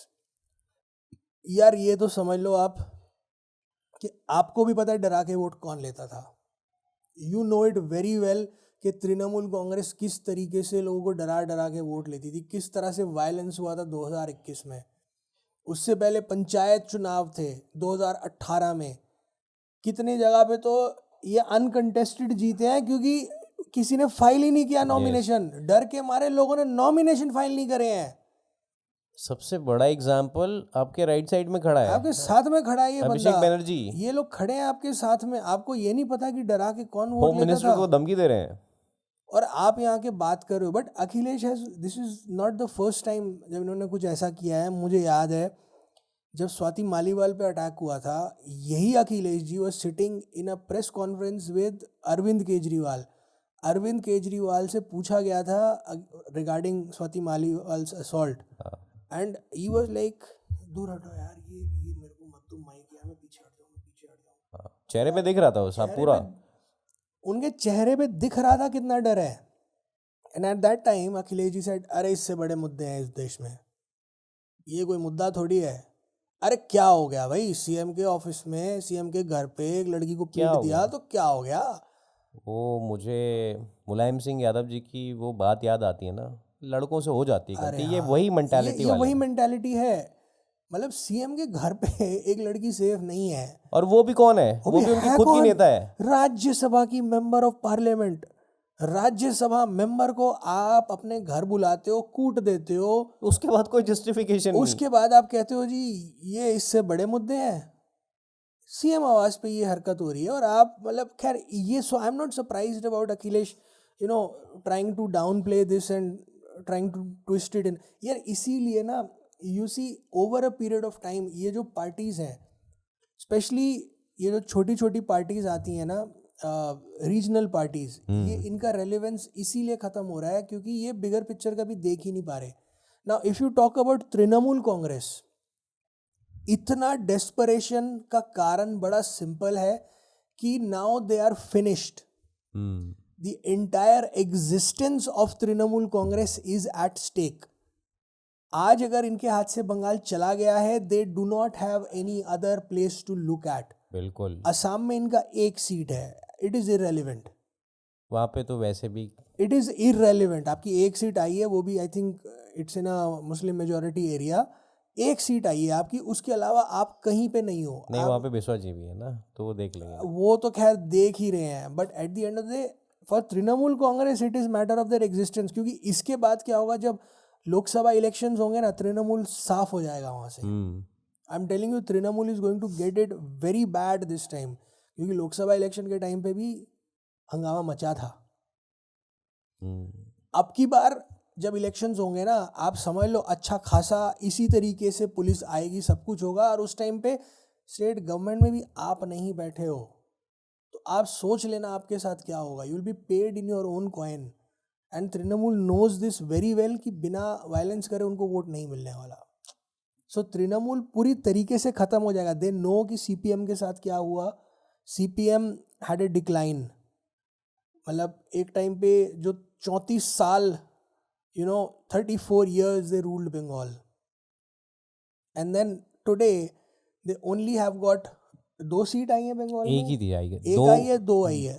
यार ये तो समझ लो आप कि आपको भी पता है डरा के वोट कौन लेता था। You know it very well कि तृणमूल कांग्रेस किस तरीके से लोगों को डरा डरा के वोट लेती थी, किस तरह से वायलेंस हुआ था 2021 में। उससे पहले पंचायत चुनाव थे 2018 में, कितनी जगह पे तो ये अनकंटेस्टेड जीते हैं क्योंकि किसी ने फाइल ही नहीं किया नॉमिनेशन। डर के मारे लोगों ने नॉमिनेशन फाइल नहीं करे हैं। सबसे बड़ा एग्जाम्पल आपके राइट साइड में खड़ा है, आपके साथ में खड़ा है ये अभिषेक बंदा, बनर्जी। ये लोग खड़े हैं आपके साथ में। आपको ये नहीं पता कि डरा के कौन वोट होम लेता मिनिस्टर था, को धमकी दे रहे हैं। और आप यहाँ के बात कर रहे हो। But Akhilesh has, this is not the first time जब इन्होंने कुछ ऐसा किया है। मुझे याद है जब स्वाति मालीवाल पे अटैक हुआ था, यही Akhilesh ji was sitting in a press conference with Arvind Kejriwal. Arvind Kejriwal से पूछा गया था regarding Swati Maliwal's assault, and he was like दूर हटो यार, ये मेरे को मत तुम माइक, यार मैं पीछे हट जाऊँ, मैं पीछे हट जाऊँ। चेहरे पे दिख रहा था वो सब पूरा, उनके चेहरे पे दिख रहा था कितना डर है। And at that time Akhilesh ji said, अरे इससे बड़े मुद्दे हैं इस देश में, ये कोई मुद्दा थोड़ी है। अरे क्या हो गया भाई, सीएम के ऑफिस में, सीएम के घर पे एक लड़की को पीट दिया तो क्या हो गया? वो मुझे मुलायम सिंह यादव जी की वो बात याद आती है ना, लड़कों से हो जाती है गलती। ये वही मेंटालिटी ये वही मेंटालिटी है। मतलब सीएम के घर पे एक लड़की सेफ नहीं है, और वो भी कौन है? वो भी उनकी खुद की नेता है, राज्यसभा की member of parliament. Rajya Sabha member को आप अपने घर बुलाते हो, कूट देते हो, उसके बाद कोई जस्टिफिकेशन नहीं। उसके बाद आप कहते हो जी ये इससे बड़े मुद्दे हैं। सीएम आवाज पे ये हरकत हो रही है, और आप मतलब खैर ये, so I am not surprised about Akhilesh you know trying to downplay this and trying to twist it in. यार इसीलिए ना you see over a period of time ये जो पार्टीज़ हैं, स्पेशली ये जो छोटी छोटी पार्टीज़ आती हैं ना, रीजनल पार्टीज़, ये इनका रेलेवेंस इसीलिए ख़त्म हो रहा है क्योंकि ये बिगर पिक्चर का भी देख ही नहीं पा रहे। Now if you talk about Trinamool Congress, इतना डेस्परेशन का कारण बड़ा सिंपल है कि now they are finished. The entire existence of Trinamool Congress is at stake. आज अगर इनके हाथ से बंगाल चला गया है, they do not have any other place to look at. बिल्कुल। असम में इनका एक सीट है, इट इज़ इररेलेवेंट। वहाँ पे तो वैसे भी इट इज़ इररेलेवेंट। आपकी एक सीट आई है, वो भी आई think it's in a Muslim majority area. एक सीट आई है आपकी, उसके अलावा आप कहीं पे नहीं हो। नहीं, वहाँ पे बिस्वा जी भी है ना, तो वो देख लेंगे। वो तो खैर देख ही रहे हैं, but at the end of the day for Trinamool Congress it is matter of their existence. क्योंकि इसके बाद क्या होगा, जब लोकसभा इलेक्शंस होंगे ना, तृणमूल साफ हो जाएगा वहाँ से। I am telling you, Trinamool is going to get it very bad this time, क्योंकि लोकसभा इलेक्शन के टाइम पे भी हंगामा मचा था। अब की बार जब इलेक्शंस होंगे ना, आप समझ लो अच्छा खासा इसी तरीके से पुलिस आएगी, सब कुछ होगा, और उस टाइम पे स्टेट गवर्नमेंट में भी आप नहीं बैठे हो, तो आप सोच लेना आपके साथ क्या होगा. You will be paid in your own coin. And Trinamool knows this very well कि बिना वायलेंस करे उनको वोट नहीं मिलने वाला. सो तृणमूल पूरी तरीके से ख़त्म हो जाएगा. दे नो कि CPM के साथ क्या हुआ. CPM had a decline. मतलब एक टाइम पे जो 34 साल 34 years they ruled Bengal. And then today they only have got 2 seat आई है बंगाल में. एक ही थी आई है. एक आई है, 2 आई है.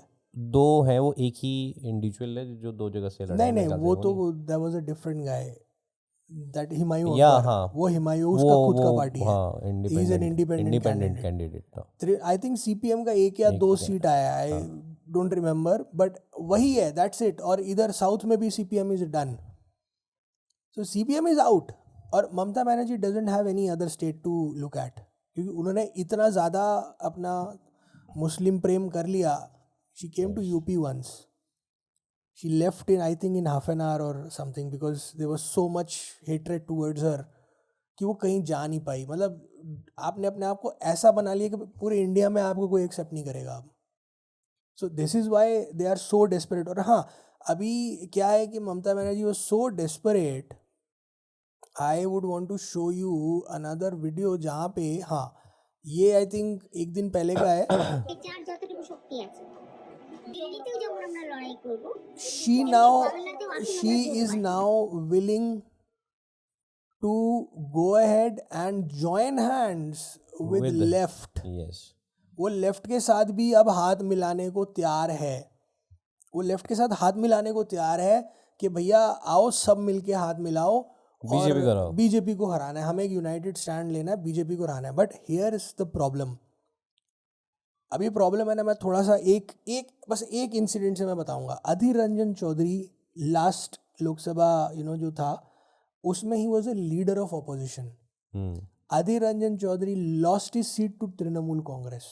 2 है, वो एक ही इंडिविजुअल है जो 2 जगह से लड़ा. नहीं वो तो there was a different guy that Humayun. हाँ, वो हिमायू उसका खुद का पार्टी है. हाँ, he is an independent candidate. I think CPM का 1 या 2 सीट आया. आई डोंट रिमेम्बर, बट वही है, दैट्स इट. और इधर साउथ में भी CPM is done. So CPM is out. और Mamata Banerjee doesn't have any other state to look at, क्योंकि उन्होंने इतना ज़्यादा अपना मुस्लिम प्रेम कर लिया. She came to UP once. She left in, I think, in half an hour or something because there was so much hatred towards her कि वो कहीं जा नहीं पाई. मतलब आपने अपने आप को ऐसा बना लिया कि पूरे इंडिया में आपको कोई एक्सेप्ट नहीं करेगा अब. So this is why they are so desperate. और हाँ, अभी क्या है कि Mamata Banerjee was so desperate. I would want to show you another video जहाँ पे, हाँ ये आई थिंक एक दिन पहले का है. she is now willing to go ahead and join hands with left. Yes. वो लेफ्ट के साथ भी अब हाथ मिलाने को तैयार है. वो लेफ्ट के साथ हाथ मिलाने को तैयार है कि भैया आओ सब मिलके हाथ मिलाओ और बीजेपी को हराना है. हमें एक यूनाइटेड स्टैंड लेना है, बीजेपी को हराना है. But here is the problem. अभी प्रॉब्लम है ना, मैं थोड़ा सा बस एक इंसिडेंट से मैं बताऊंगा. अधीर रंजन चौधरी लास्ट लोकसभा जो था उसमें he was a leader of opposition. Adhir Ranjan Chowdhury lost his seat to Trinamool Congress.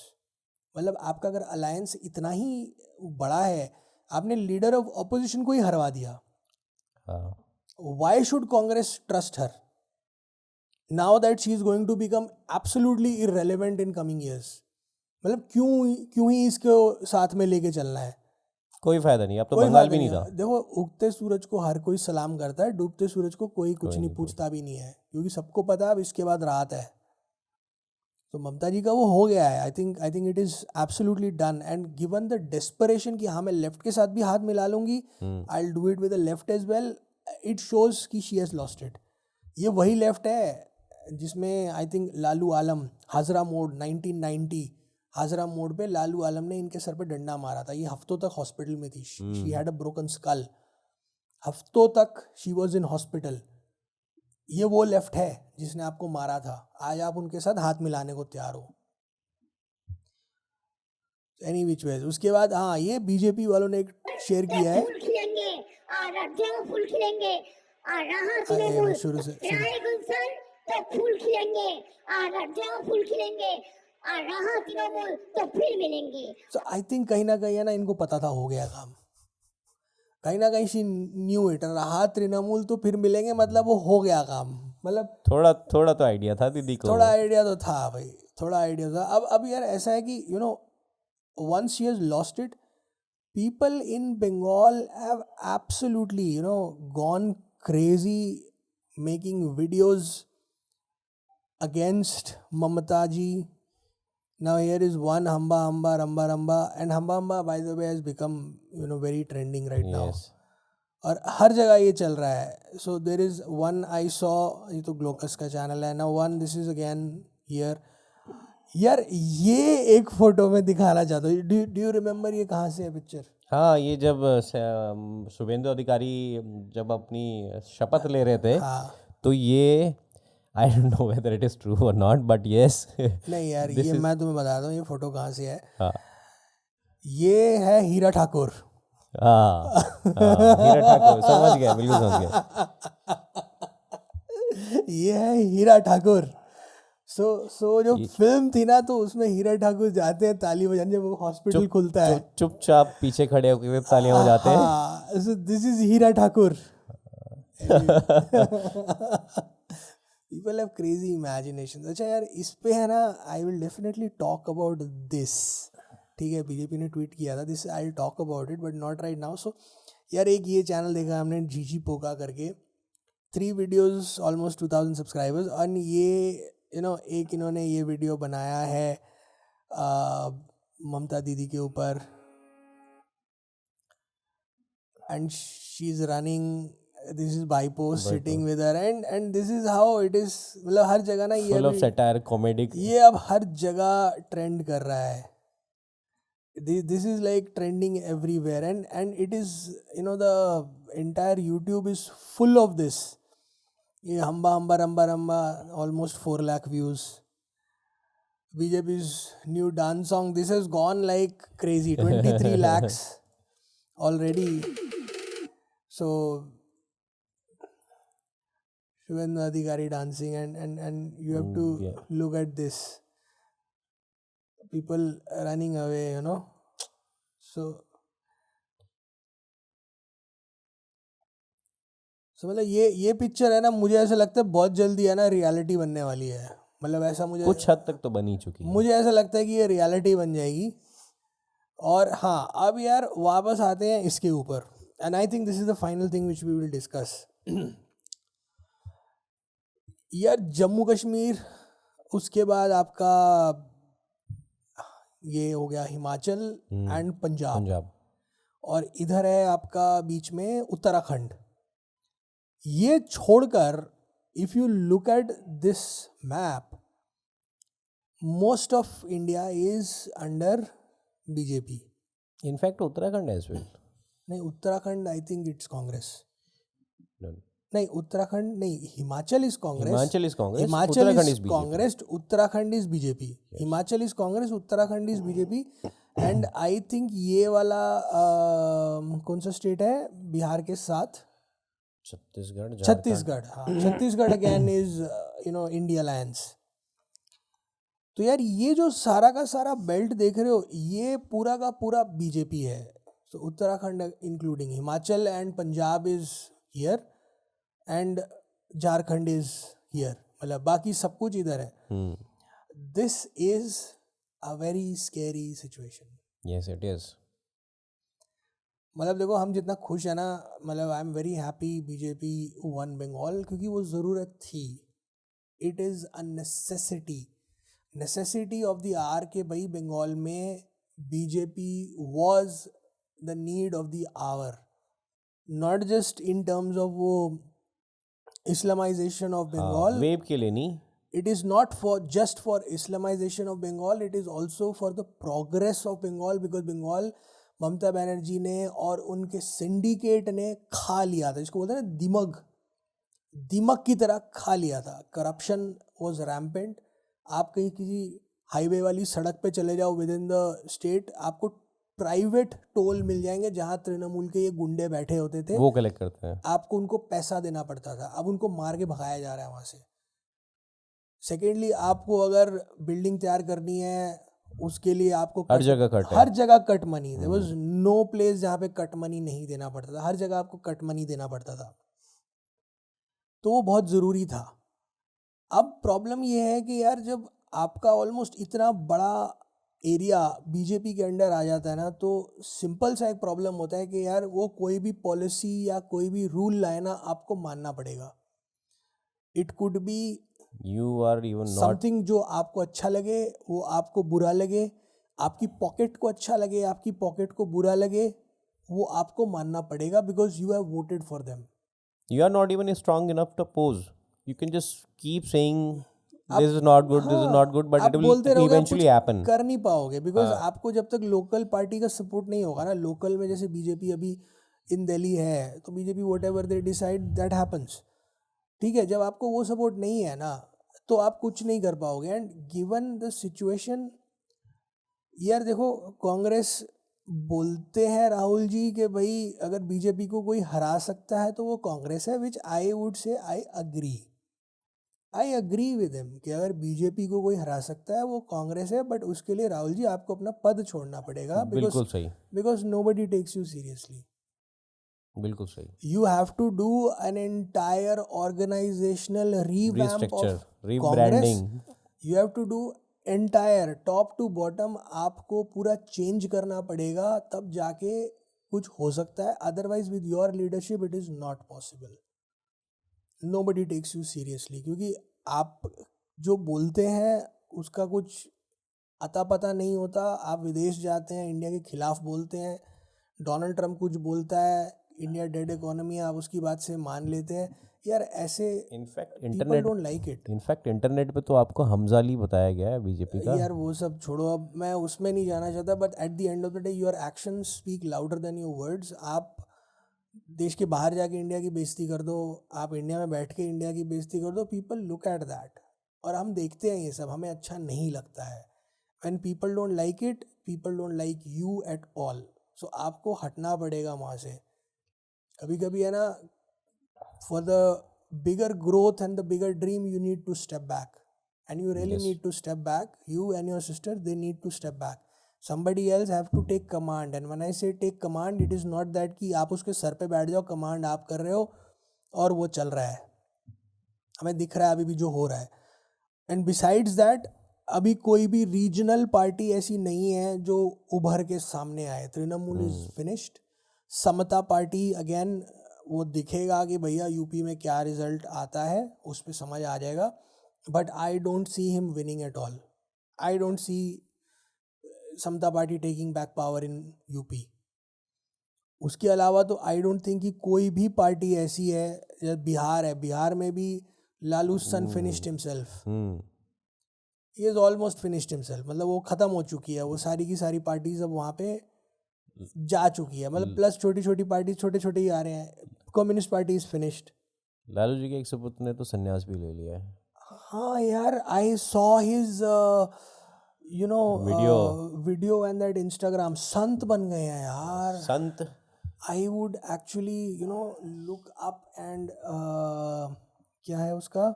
मतलब आपका अगर अलायंस इतना ही बड़ा है, आपने लीडर ऑफ ऑपोजिशन को ही हरवा दिया. Why should Congress trust her now that she is going to become absolutely irrelevant in coming years. मतलब क्यों ही इसको साथ में लेके चलना है. कोई फायदा नहीं. अब तो बंगाल भी नहीं था. देखो, उगते सूरज को हर कोई सलाम करता है, डूबते सूरज को कोई कुछ नहीं पूछता भी नहीं है, क्योंकि सबको पता है अब इसके बाद रात है. तो ममता जी का वो हो गया है. I think it is absolutely done. And given the desperation कि हाँ मैं लेफ्ट के साथ भी हाथ मिला लूंगी, I will do it with the left as well, it shows कि शी हैज लॉस्ट इट. ये वही लेफ्ट है जिसमें आई थिंक लालू आलम, हाजरा मोड़ 1990 हाजरा मोड़ पे लालू आलम ने इनके सर पे डंडा मारा था. ये हफ्तों तक हॉस्पिटल में थी. She had a broken skull. हफ्तों तक शी वाज इन हॉस्पिटल. ये वो लेफ्ट है जिसने आपको मारा था. आज आप उनके साथ हाथ मिलाने को तैयार हो. Any which ways. उसके बाद हाँ, ये बीजेपी वालों ने एक शेयर किया है. फूल खिलेंगे शुरू से फूल खिलेंगे फूल खिलेंगे तो फिर मिलेंगे. So I think कहीं ना कहीं है ना, इनको पता था हो गया काम. कहीं ना कहीं शी न्यू इट. रहा तृणमूल तो फिर मिलेंगे, मतलब वो हो गया काम. मतलब थोड़ा तो आइडिया था दीदी को. थोड़ा आइडिया तो था भाई, थोड़ा आइडिया था. अब यार ऐसा है कि once she has lost it, people in Bengal have absolutely gone crazy making videos against Mamata ji. Now here is one Hamba Hamba Ramba Ramba, and Hamba Hamba by the way has become very trending right now. और हर जगह ये चल रहा है. So there is one I saw, ये तो Glaucus का channel है. Now one this is again here. यार ये एक फोटो में दिखाना चाहता हूँ. Do you remember ये कहाँ से है पिक्चर? हाँ, ये जब शुभेंदु अधिकारी जब अपनी शपथ ले रहे थे, तो ये I don't know whether it is true or not, but yes. नहीं यार, ये मैं तुम्हें बताता हूँ ये फोटो कहाँ से है. ये है हीरा ठाकुर. हीरा ठाकुर, समझ गया, बिल्कुल समझ गया. ये है हीरा ठाकुर. सो जो फिल्म थी ना, तो उसमें हीरा ठाकुर जाते हैं ताली बजाने जब वो हॉस्पिटल खुलता है. चुपचाप पीछे खड़े होकर तालियां बजाते हैं. So this is Hira Thakur. People have crazy imagination. अच्छा यार इस पे है ना, I will definitely talk about this. ठीक है, बीजेपी ने ट्वीट किया था this, I will talk about it but not right now. So यार एक ये चैनल देखा हमने, जीजी पोका करके, 3 वीडियोस, ऑलमोस्ट 2000 सब्सक्राइबर्स. और ये एक इन्होंने ये वीडियो बनाया है ममता दीदी के ऊपर, and she's running, this is Baipost sitting with her, and this is how it is. मतलब हर जगह ना ये full of satire, comedic. ये अब हर जगह ट्रेंड कर रहा है. This is like trending everywhere, and it is, the entire YouTube is full of this. ये hamba hamba ramba ramba, almost 4 lakh views. BJP's new dance song, this has gone like crazy, 23 lakhs already. So Shubhendu Adhikari dancing, and you have to look at this, people running away, so मतलब ये picture है ना, मुझे ऐसा लगता है बहुत जल्दी है ना रियलिटी बनने वाली है. मतलब ऐसा मुझे कुछ हद तक तो बनी चुकी है. मुझे ऐसा लगता है कि ये रियलिटी बन जाएगी. और हाँ, अब यार वापस आते हैं इसके ऊपर, and I think this is the final thing which we will discuss. यार जम्मू कश्मीर, उसके बाद आपका ये हो गया हिमाचल एंड पंजाब, और इधर है आपका बीच में उत्तराखंड. ये छोड़कर if you look at this map, most of India is under BJP. In fact Uttarakhand as well. नहीं, Uttarakhand I think it's Congress. नहीं, उत्तराखंड नहीं, Himachal is Congress. Himachal is Congress, Himachal Uttarakhand is Congress, Uttarakhand is BJP. Himachal is Congress, Uttarakhand is BJP. And I think ये वाला कौन सा स्टेट है बिहार के साथ? छत्तीसगढ़. हाँ, Chhattisgarh again is India alliance. तो यार ये जो सारा का सारा बेल्ट देख रहे हो, ये पूरा का पूरा बीजेपी है. So Uttarakhand including Himachal and Punjab is here and Jharkhand is here. मतलब बाकी सब कुछ इधर है. This is a very scary situation. Yes, it is. मतलब देखो, हम जितना खुश है ना, मतलब I am very happy BJP won Bengal, क्योंकि वो ज़रूरत थी. It is a necessity of the R K भाई बंगाल में BJP was the need of the hour, not just in terms of वो Islamization of Bengal. वेव के लिए नहीं. It is not just for Islamization of Bengal. It is also for the progress of Bengal, because Bengal Mamata Banerjee ने और उनके syndicate ने खा लिया था. जिसको बोलते हैं ना, दिमक की तरह खा लिया था. Corruption was rampant. आप कहीं किसी हाईवे वाली सड़क पे चले जाओ विद इन द स्टेट, आपको प्राइवेट टोल मिल जाएंगे जहां तृणमूल के ये गुंडे बैठे होते थे, वो कलेक्ट करते हैं. आपको उनको पैसा देना पड़ता था. अब उनको मार के भगाया जा रहा है वहां से. सेकेंडली, आपको अगर बिल्डिंग तैयार करनी है, उसके लिए आपको हर जगह cut money. There was no place जहाँ पे कट मनी नहीं देना पड़ता था. हर जगह आपको कट मनी देना पड़ता था. तो वो बहुत ज़रूरी था. अब प्रॉब्लम ये है कि यार जब आपका ऑलमोस्ट इतना बड़ा एरिया बीजेपी के अंडर आ जाता है ना, तो सिंपल सा एक प्रॉब्लम होता है कि यार वो कोई भी पॉलिसी या कोई भी रूल लाए ना, आपको मानना पड़ेगा. It could be you are even not something जो आपको अच्छा लगे, वो आपको बुरा लगे, आपकी पॉकेट को अच्छा लगे, आपकी पॉकेट को बुरा लगे, वो आपको मानना पड़ेगा, because you have voted for them. You are not even strong enough to oppose. You can just keep saying this is not good, this is not good, but it will eventually happen. कर नहीं पाओगे, because आपको जब तक local party का support नहीं होगा ना, लोकल में जैसे बीजेपी अभी इन दिल्ली है, तो BJP what ever they decide that happens. ठीक है, जब आपको वो सपोर्ट नहीं है ना, तो आप कुछ नहीं कर पाओगे. एंड गिवन द सिचुएशन, यार देखो, कांग्रेस बोलते हैं राहुल जी कि भाई अगर बीजेपी को कोई हरा सकता है तो वो कांग्रेस है, विच आई वुड से आई अग्री विद हिम कि अगर बीजेपी को कोई हरा सकता है वो कांग्रेस है. बट उसके लिए राहुल जी आपको अपना पद छोड़ना पड़ेगा, बिल्कुल सही. Because nobody takes you seriously. बिल्कुल सही. You have to do an entire organizational revamp Restructure, of rebranding. Congress. You have to do entire top to bottom, आपको पूरा चेंज करना पड़ेगा, तब जाके कुछ हो सकता है. Otherwise with your leadership it is not possible. Nobody takes you seriously, क्योंकि आप जो बोलते हैं उसका कुछ अता पता नहीं होता. आप विदेश जाते हैं, इंडिया के खिलाफ बोलते हैं, डोनाल्ड ट्रंप कुछ बोलता है, इंडिया डेड इकोनॉमी, आप उसकी बात से मान लेते हैं. यार ऐसे in fact people don't like it. In fact internet पे तो आपको हमजाली बताया गया है बीजेपी का. यार वो सब छोड़ो, अब मैं उसमें नहीं जाना चाहता. But at the end of the day your action speak louder than your words. आप देश के बाहर जाके इंडिया की बेइज्जती कर दो, आप इंडिया में बैठ के इंडिया की बेइज्जती कर दो, पीपल लुक एट दैट. और हम देखते हैं ये सब, हमें अच्छा नहीं लगता है. When people don't like it, people don't like you at all. So आपको हटना पड़ेगा वहाँ से. कभी कभी है ना, for the bigger growth and the bigger dream you need to step back. And you really need to step back. You and your sister, they need to step back. Somebody else have to take command. And when I say take command, it is not that कि आप उसके sir पे बैठ जाओ, command आप कर रहे हो और वो चल रहा है. हमें दिख रहा है अभी भी जो हो रहा है. एंड बिसाइड्स दैट, अभी कोई भी रीजनल पार्टी ऐसी नहीं है जो उभर के सामने आए. Trinamool is finished. Samata party again, वो दिखेगा कि भैया यूपी में क्या रिजल्ट आता है, उस पर समझ आ जाएगा. But I don't see him winning at all. I don't see Samata party taking back power in UP. उसके अलावा तो आई डोंट थिंक कि कोई भी पार्टी ऐसी है. बिहार है, बिहार में भी Lalu son finished himself. He is almost finished himself. मतलब वो ख़त्म हो चुकी है, वो सारी की सारी पार्टीज अब वहाँ पे जा चुकी है. मतलब प्लस छोटी छोटी पार्टी छोटे छोटे ही आ रहे हैं. Communist party is finished. Lalu ji के एक सपूत ने तो संन्यास भी ले लिया है. हाँ यार, I saw his video and that Instagram. संत बन गए हैं यार, संत. I would actually look up and क्या है उसका,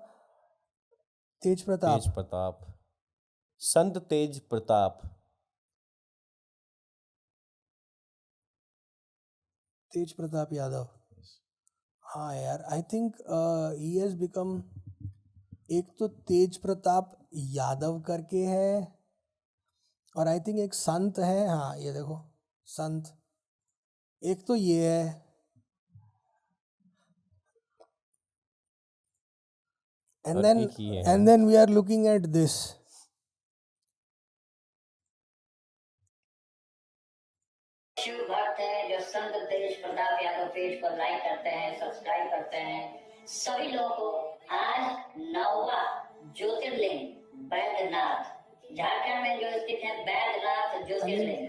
तेज प्रताप. तेज प्रताप, संत तेज प्रताप. तेज प्रताप यादव. हाँ यार, I think he has become, एक तो तेज प्रताप यादव करके है, और आई थिंक एक संत है. हाँ ये देखो संत, एक तो ये है. and then we are looking at this. Shiv भक्त हैं जो संत तेज प्रताप यादव पेज पर लाइक करते हैं, सब्सक्राइब करते हैं. सभी लोगों को आज 9वां ज्योतिर्लिंग बैद्यनाथ, झारखंड में जो स्थित है बैद्यनाथ ज्योतिर्लिंग,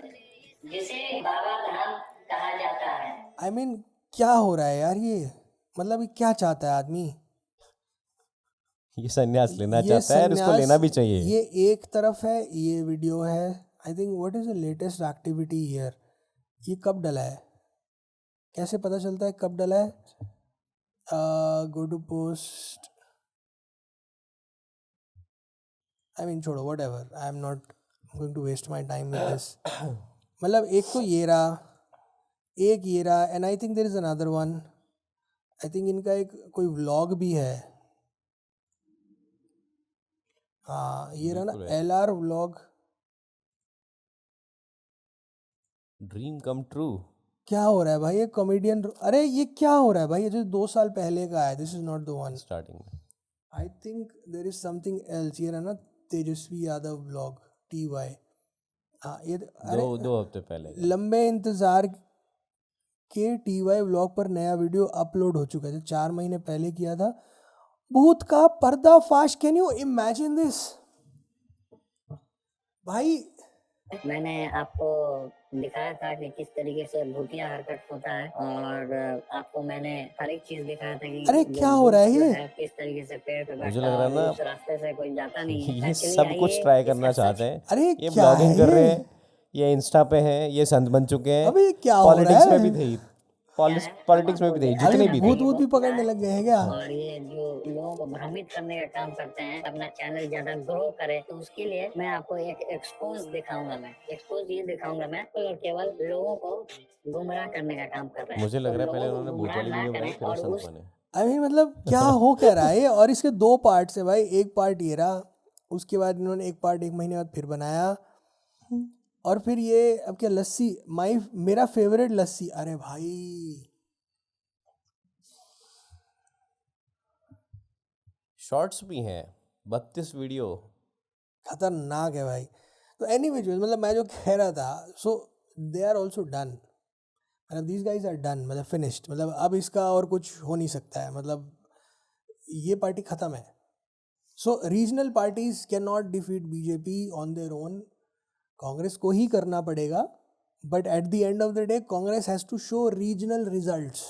जिसे बाबा धाम कहा जाता है. आई मीन क्या हो रहा है यार ये, मतलब ये क्या चाहता है आदमी. ये संन्यास लेना चाहता है, इसको लेना भी चाहिए. ये एक तरफ है, ये वीडियो है. I think what is the latest activity here. ये कब डला है, कैसे पता चलता है कब डला है. Go to post. I mean छोड़ो, whatever, I am not going to waste my time with this. मतलब एक तो ये रहा, एक ये रहा, and I think there is another one. I think इनका एक कोई व्लॉग भी है. हाँ ये रहा ना, LR vlog. Dream come true. क्या हो रहा है भाई, ये कॉमेडियन. अरे ये क्या हो रहा है भाई, ये जो 2 साल पहले का है. This is not the one. Starting में I think there is something else. ये रहा ना तेजस्वी यादव व्लॉग TY. हाँ ये दो हफ्ते पहले लंबे इंतजार के TY व्लॉग पर नया वीडियो अपलोड हो चुका है, जो 4 महीने पहले किया था. भूत का पर्दाफाश. कैन यू इमेजिन दिस भाई. मैंने आपको दिखाया था कि किस तरीके से भूतिया हरकत होता है, और आपको मैंने हर एक चीज दिखाया था कि अरे क्या हो रहा है ये, किस तरीके से पेड़ पे मुझे बैठता लग रहा है ना उस रास्ते से कोई जाता नहीं है. ये Actually सब कुछ ट्राई करना चाहते हैं. अरे ये क्या ब्लॉगिंग है कर रहे ये? हैं, ये इंस्टा पे हैं, ये संत बन चुके हैं. अभी क्या हो रहा पॉलिटिक्स है में भी थे. पॉलिटिक्स में भी थे, जितने भी थे। भूत भूत भी पकड़ने लग गए हैं क्या? और ये जो लोगों को भ्रमित करने का काम करते हैं, अपना चैनल ज्यादा ग्रो करे, तो उसके लिए मैं आपको एक एक्सपोज दिखाऊंगा। मैं एक्सपोज ये दिखाऊंगा मैं और केवल लोगों को गुमराह करने का काम कर रहे हैं। मुझे लग तो रहा है पहले लोगों को उन्होंने भूत गुमराह वाली ना वीडियो बनाई, करें फिर वो और संत उस बने। आई मीन मतलब क्या हो क्या रहा है ये? और इसके 2 पार्ट्स है भाई। एक पार्ट ये रहा, उसके बाद इन्होंने एक पार्ट 1 महीने बाद फिर बनाया, और फिर ये अब क्या लस्सी, मेरा फेवरेट लस्सी, अरे भाई शॉर्ट्स भी हैं, 32 वीडियो। खतरनाक है भाई। तो एनीवेज मतलब मैं जो कह रहा था, सो दे आर ऑल्सो डन, मतलब दीज गाइज आर डन, मतलब फिनिश्ड, मतलब अब इसका और कुछ हो नहीं सकता है, मतलब ये पार्टी खत्म है। So regional parties can not defeat BJP on their own, Congress को ही करना पड़ेगा, but at the end of the day Congress has to show regional results.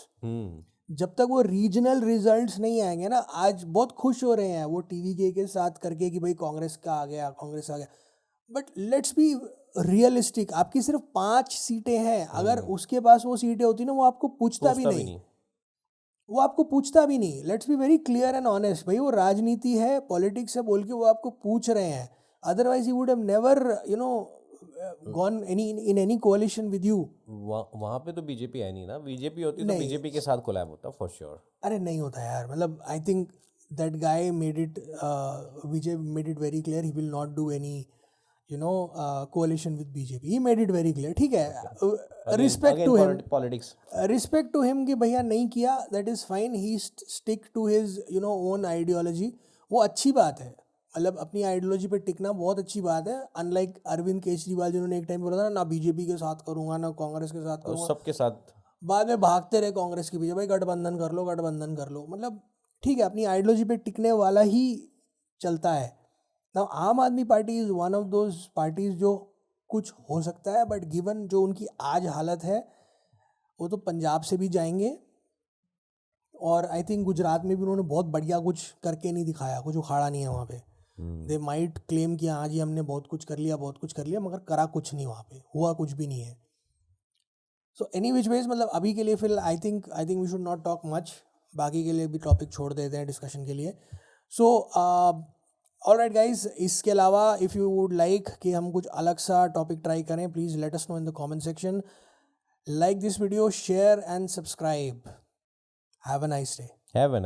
जब तक वो रीजनल रिजल्ट्स नहीं आएंगे ना, आज बहुत खुश हो रहे हैं वो टीवी के साथ करके कि भाई कांग्रेस का आ गया, कांग्रेस आ गया, बट लेट्स बी रियलिस्टिक। आपकी सिर्फ 5 सीटें हैं, अगर उसके पास वो सीटें होती ना, वो आपको पूछता भी नहीं, वो आपको पूछता भी नहीं। Let's be very clear and honest, भाई वो राजनीति है, पॉलिटिक्स है बोल के वो आपको पूछ रहे हैं, otherwise he would have never gone in any coalition with you. वहाँ पे तो बीजेपी है नहीं ना, बीजेपी होती तो बीजेपी के साथ कोलैब होता फॉर श्योर। अरे नहीं होता यार, मतलब I think that guy made it, Vijay made it very clear, he will not do any coalition with BJP, he made it very clear. ठीक है, respect to him, politics, respect to him कि भैया नहीं किया, that is fine, he stick to his own ideology, वो अच्छी बात है, मतलब अपनी आइडियोलॉजी पे टिकना बहुत अच्छी बात है। अनलाइक अरविंद केजरीवाल जिन्होंने एक टाइम बोला था ना बीजेपी के साथ करूँगा ना कांग्रेस के साथ करूँगा, सबके साथ बाद में भागते रहे कांग्रेस के पीछे, भाई गठबंधन कर लो, गठबंधन कर लो, मतलब ठीक है, अपनी आइडियोलॉजी पे टिकने वाला ही चलता है ना। आम आदमी party is one of those parties जो कुछ हो सकता है, बट गिवन जो उनकी आज हालत है, वो तो पंजाब से भी जाएंगे, और आई थिंक गुजरात में भी उन्होंने बहुत बढ़िया कुछ करके नहीं दिखाया, कुछ उखाड़ा नहीं है वहाँ पे। दे माइट क्लेम कि हाँ जी हमने बहुत कुछ कर लिया, बहुत कुछ कर लिया, मगर करा कुछ नहीं, वहाँ पे हुआ कुछ भी नहीं है। सो एनी विच वेज, मतलब अभी के लिए फिर I think we should not talk much, बाकी के लिए भी टॉपिक छोड़ देते हैं डिस्कशन के लिए। सो ऑलराइट गाइज, इसके अलावा इफ़ यू वुड लाइक कि हम कुछ अलग सा टॉपिक ट्राई करें, please let us know in the comment section. Like this video, share and subscribe. Have a nice day. Have